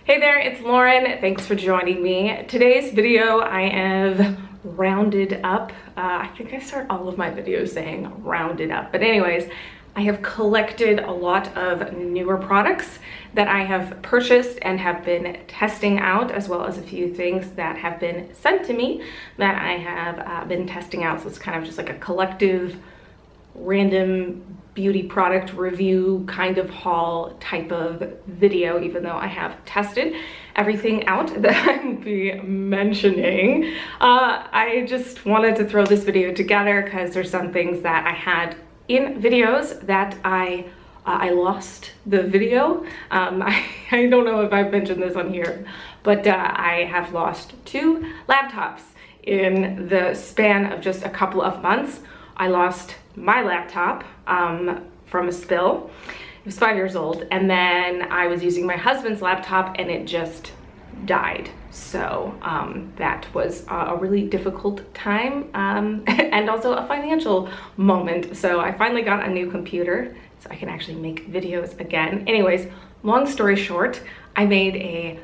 Hey there, it's Lauren. Thanks for joining me. Today's video I have rounded up. I think I start all of my videos saying rounded up, but anyways, I have collected a lot of newer products that I have purchased and have been testing out, as well as a few things that have been sent to me that I have been testing out. So it's kind of just like a collective random beauty product review kind of haul type of video, even though I have tested everything out that I'm be mentioning. I just wanted to throw this video together because there's some things that I had in videos that I lost the video. I don't know if I've mentioned this on here, but I have lost 2 laptops in the span of just a couple of months. I lost my laptop from a spill. It was 5 years old, and then I was using my husband's laptop and it just died. So that was a really difficult time and also a financial moment. So I finally got a new computer so I can actually make videos again. Anyways, long story short, I made a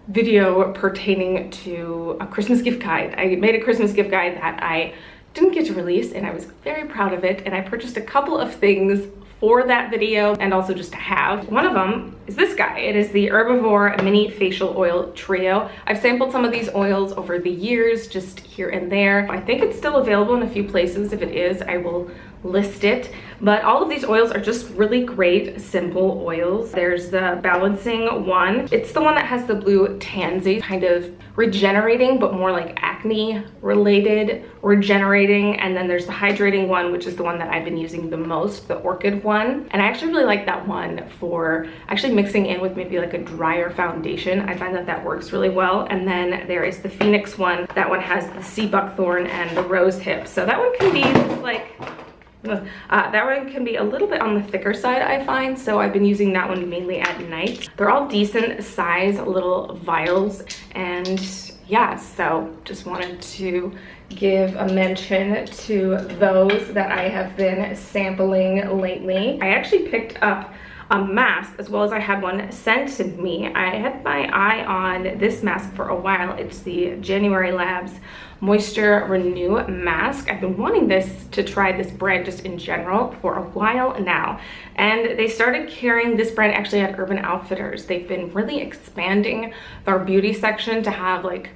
video pertaining to a Christmas gift guide. I made a Christmas gift guide that I didn't get to release, and I was very proud of it, and I purchased a couple of things for that video and also just to have. One of them is this guy. It is the Herbivore Mini Facial Oil Trio. I've sampled some of these oils over the years, just here and there. I think it's still available in a few places. If it is, I will list it. But all of these oils are just really great, simple oils. There's the balancing one. It's the one that has the blue tansy, kind of regenerating, but more like acne related regenerating. And then there's the hydrating one, which is the one that I've been using the most, the Orchid one. And I actually really like that one for actually mixing in with maybe like a drier foundation. I find that that works really well. And then there is the Phoenix one. That one has the sea buckthorn and the rose hip. So that one can be just like, that one can be a little bit on the thicker side, I find, so I've been using that one mainly at night. They're all decent size little vials, and yeah, so just wanted to give a mention to those that I have been sampling lately. I actually picked up a mask as well as I had one sent to me. I had my eye on this mask for a while. It's the January Labs Moisture Renew mask. I've been wanting to try this brand just in general for a while now, and they started carrying this brand actually at Urban Outfitters. They've been really expanding their beauty section to have like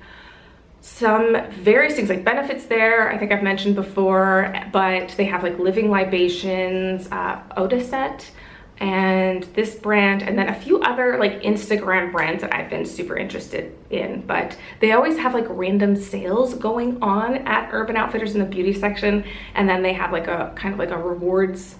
some various things like benefits there, I think I've mentioned before, but they have like living libations, Odaset, and this brand, and then a few other like Instagram brands that I've been super interested in. But they always have like random sales going on at Urban Outfitters in the beauty section, and then they have like a kind of like a rewards,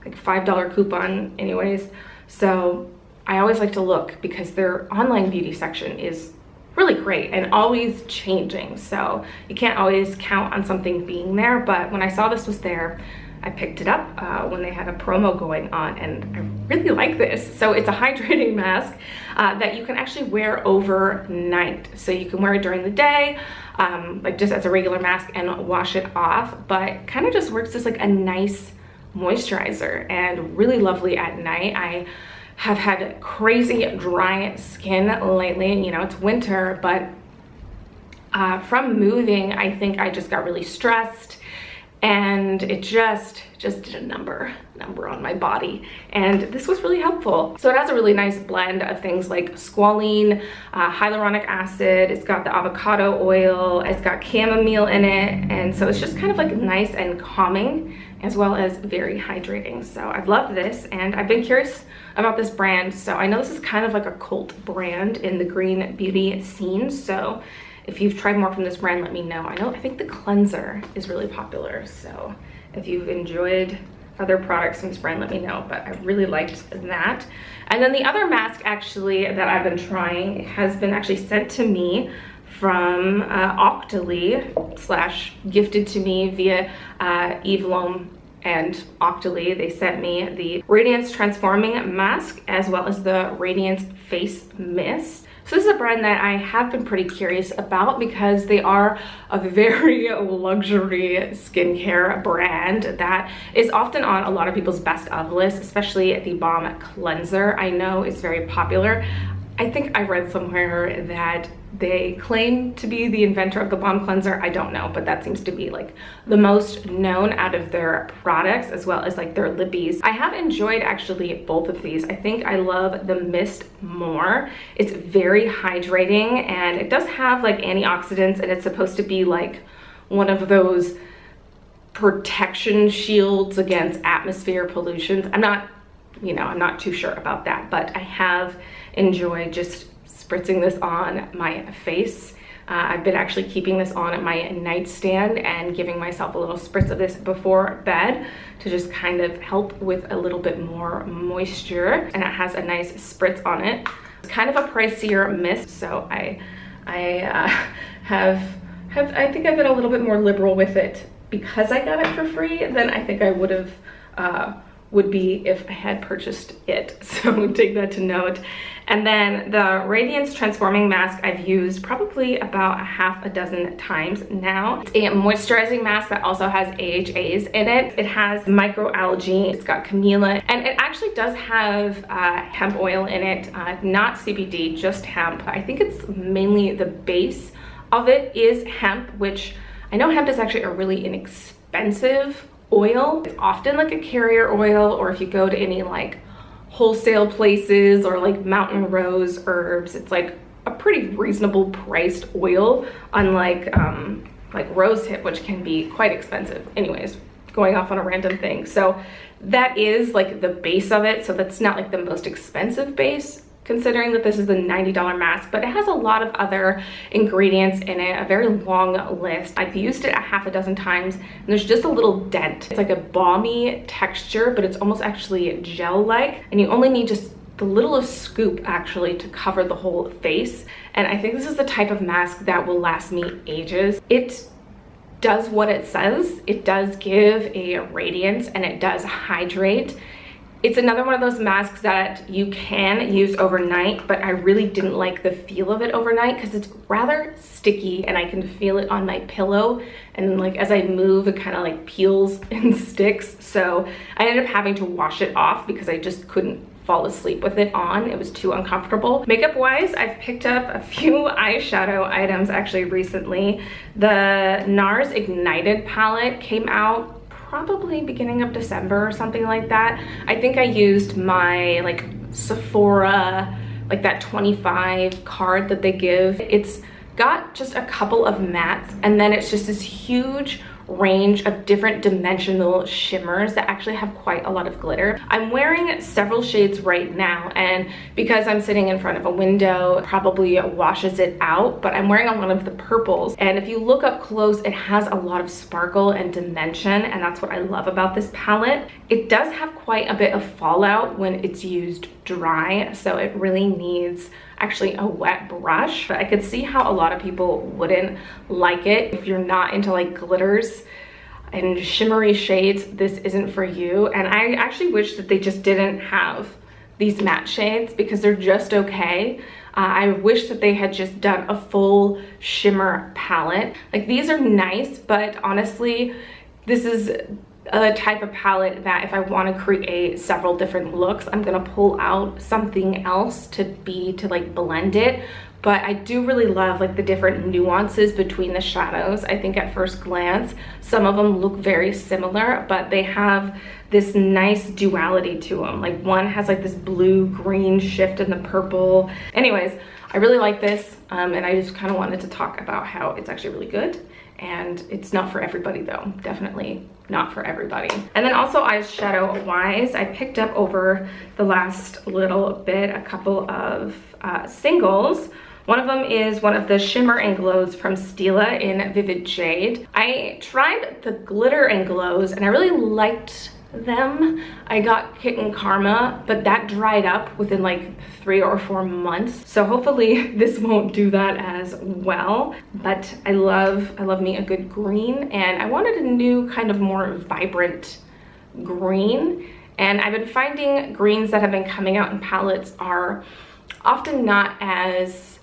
like $5 coupon anyways. So I always like to look because their online beauty section is really great and always changing, so you can't always count on something being there. But when I saw this was there, I picked it up when they had a promo going on, and I really like this. So it's a hydrating mask that you can actually wear overnight. So you can wear it during the day, like just as a regular mask, and wash it off, but kind of just works as like a nice moisturizer and really lovely at night. I have had crazy dry skin lately, and you know, it's winter, but from moving, I think I just got really stressed, and it just did a number on my body, and this was really helpful. So it has a really nice blend of things like squalene, hyaluronic acid, it's got the avocado oil, it's got chamomile in it, and so it's just kind of like nice and calming as well as very hydrating. So I've loved this, and I've been curious about this brand. So I know this is kind of like a cult brand in the green beauty scene, so if you've tried more from this brand, let me know. I think the cleanser is really popular, so if you've enjoyed other products from this brand, let me know, but I really liked that. And then the other mask actually that I've been trying has been actually sent to me from Octoly / gifted to me via Eve Lom and Octoly. They sent me the Radiance Transforming Mask as well as the Radiance Face Mist. So this is a brand that I have been pretty curious about because they are a very luxury skincare brand that is often on a lot of people's best of lists, especially the Balm cleanser I know is very popular. I think I read somewhere that they claim to be the inventor of the Balm cleanser. I don't know, but that seems to be like the most known out of their products, as well as like their lippies. I have enjoyed actually both of these. I think I love the mist more. It's very hydrating, and it does have like antioxidants, and it's supposed to be like one of those protection shields against atmosphere pollution. I'm not too sure about that, but I have enjoyed just spritzing this on my face. I've been actually keeping this on at my nightstand and giving myself a little spritz of this before bed to just kind of help with a little bit more moisture. And it has a nice spritz on it. It's kind of a pricier mist, so I think I've been a little bit more liberal with it because I got it for free than I think I would be if I had purchased it. So take that to note. And then the Radiance Transforming Mask I've used probably about half a dozen times now. It's a moisturizing mask that also has AHAs in it. It has microalgae, it's got camellia, and it actually does have hemp oil in it, not CBD, just hemp. I think it's mainly the base of it is hemp, which I know hemp is actually a really inexpensive oil. It's often like a carrier oil, or if you go to any like wholesale places or like Mountain Rose Herbs, it's like a pretty reasonable priced oil, unlike like rosehip, which can be quite expensive. Anyways, going off on a random thing. So that is like the base of it. So that's not like the most expensive base, considering that this is the $90 mask, but it has a lot of other ingredients in it, a very long list. I've used it a half a dozen times, and there's just a little dent. It's like a balmy texture, but it's almost actually gel-like, and you only need just the littlest scoop actually to cover the whole face. And I think this is the type of mask that will last me ages. It does what it says. It does give a radiance, and it does hydrate. It's another one of those masks that you can use overnight, but I really didn't like the feel of it overnight because it's rather sticky, and I can feel it on my pillow, and like as I move, it kind of like peels and sticks. So I ended up having to wash it off because I just couldn't fall asleep with it on. It was too uncomfortable. Makeup wise, I've picked up a few eyeshadow items actually recently. The Nars Ignited palette came out probably beginning of December or something like that. I think I used my like Sephora, like that 25 card that they give. It's got just a couple of mattes, and then it's just this huge range of different dimensional shimmers that actually have quite a lot of glitter. I'm wearing several shades right now, and because I'm sitting in front of a window, it probably washes it out, but I'm wearing on one of the purples, and if you look up close, it has a lot of sparkle and dimension, and that's what I love about this palette. It does have quite a bit of fallout when it's used dry, so it really needs actually a wet brush, but I could see how a lot of people wouldn't like it. If you're not into like glitters and shimmery shades, this isn't for you. And I actually wish that they just didn't have these matte shades because they're just okay. I wish that they had just done a full shimmer palette. Like, these are nice, but honestly, this is a type of palette that if I want to create several different looks, I'm gonna pull out something else to like blend it. But I do really love like the different nuances between the shadows. I think at first glance, some of them look very similar, but they have this nice duality to them. Like, one has like this blue-green shift in the purple. Anyways, I really like this, and I just kind of wanted to talk about how it's actually really good. And it's not for everybody though, definitely not for everybody. And then also eyeshadow wise, I picked up over the last little bit a couple of singles. One of them is one of the Shimmer and Glows from Stila in Vivid Jade. I tried the glitter and glows and I really liked them. I got Kitten Karma, but that dried up within like 3 or 4 months. So hopefully this won't do that as well. But I love me a good green, and I wanted a new kind of more vibrant green. And I've been finding greens that have been coming out in palettes are often not as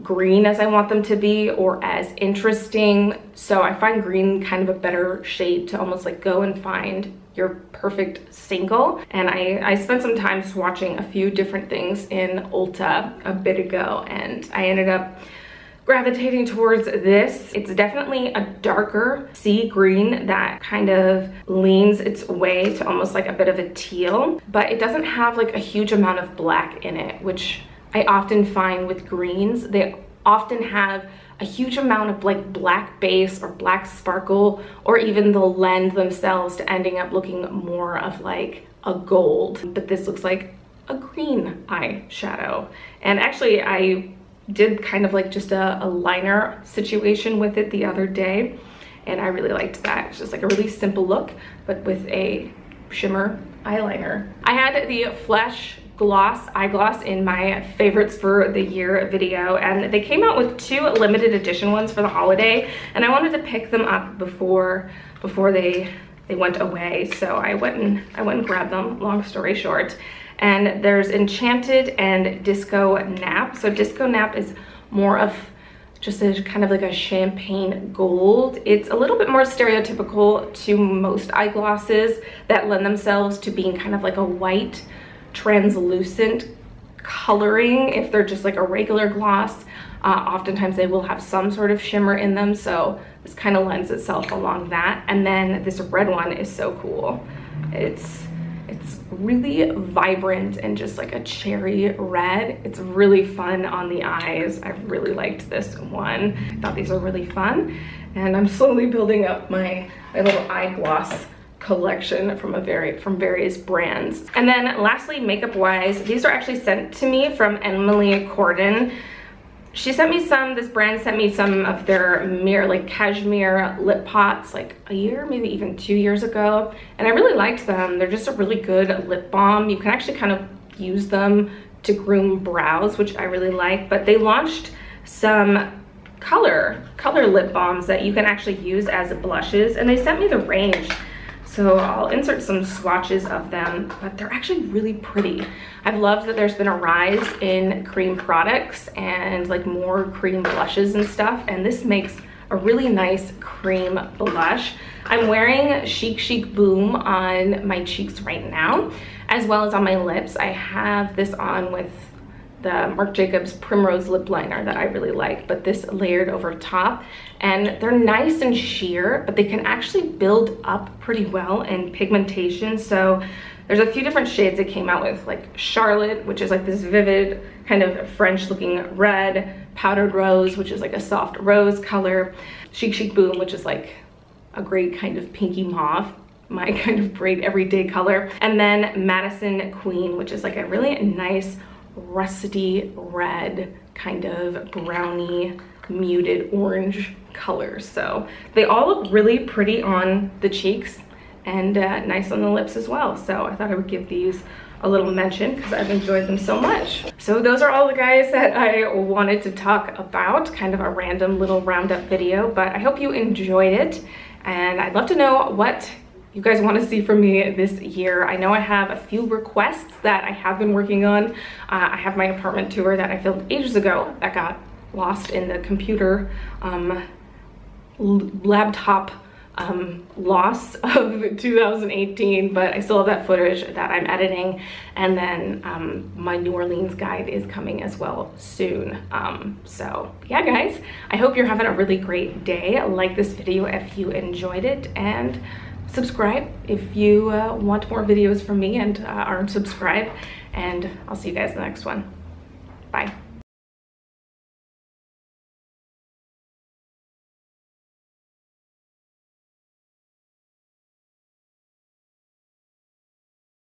green as I want them to be or as interesting. So I find green kind of a better shade to almost like go and find your perfect single. And I spent some time swatching a few different things in Ulta a bit ago, and I ended up gravitating towards this. It's definitely a darker sea green that kind of leans its way to almost like a bit of a teal, but it doesn't have like a huge amount of black in it, which I often find with greens. They often have a huge amount of like black base or black sparkle, or even they'll lend themselves to ending up looking more of like a gold. But this looks like a green eyeshadow. And actually I did kind of like just a liner situation with it the other day, and I really liked that. It's just like a really simple look, but with a shimmer eyeliner. I had the Flesh Gloss eye gloss in my favorites for the year video, and they came out with 2 limited edition ones for the holiday, and I wanted to pick them up before they went away, so I went and grabbed them, long story short. And there's Enchanted and Disco Nap. So Disco Nap is more of just a kind of like a champagne gold. It's a little bit more stereotypical to most eye glosses that lend themselves to being kind of like a white translucent coloring. If they're just like a regular gloss, oftentimes they will have some sort of shimmer in them, so this kind of lends itself along that. And then this red one is so cool. It's really vibrant and just like a cherry red. It's really fun on the eyes. I really liked this one. I thought these are really fun, and I'm slowly building up my little eye gloss collection from various brands. And then lastly, makeup wise, these are actually sent to me from Emile Cordon. She sent me some, this brand sent me some of their like cashmere lip pots like a year, maybe even 2 years ago. And I really liked them. They're just a really good lip balm. You can actually kind of use them to groom brows, which I really like. But they launched some color lip balms that you can actually use as blushes, and they sent me the range. So I'll insert some swatches of them, but they're actually really pretty. I've loved that there's been a rise in cream products and like more cream blushes and stuff, and this makes a really nice cream blush. I'm wearing Chic Boom on my cheeks right now, as well as on my lips. I have this on with the Marc Jacobs Primrose lip liner that I really like, but this layered over top, and they're nice and sheer, but they can actually build up pretty well in pigmentation. So there's a few different shades that came out with, like Charlotte, which is like this vivid kind of French looking red, Powdered Rose, which is like a soft rose color, Chic Boom, which is like a great kind of pinky mauve, my kind of great everyday color, and then Madison Queen, which is like a really nice rusty red kind of brownie muted orange color. So they all look really pretty on the cheeks and nice on the lips as well. So I thought I would give these a little mention because I've enjoyed them so much. So those are all the guys that I wanted to talk about, kind of a random little roundup video, but I hope you enjoyed it, and I'd love to know what you guys want to see from me this year. I know I have a few requests that I have been working on. I have my apartment tour that I filmed ages ago that got lost in the computer laptop loss of 2018, but I still have that footage that I'm editing. And then my New Orleans guide is coming as well soon. So yeah, guys, I hope you're having a really great day. Like this video if you enjoyed it, and subscribe if you want more videos from me and aren't subscribed, and I'll see you guys in the next one. Bye.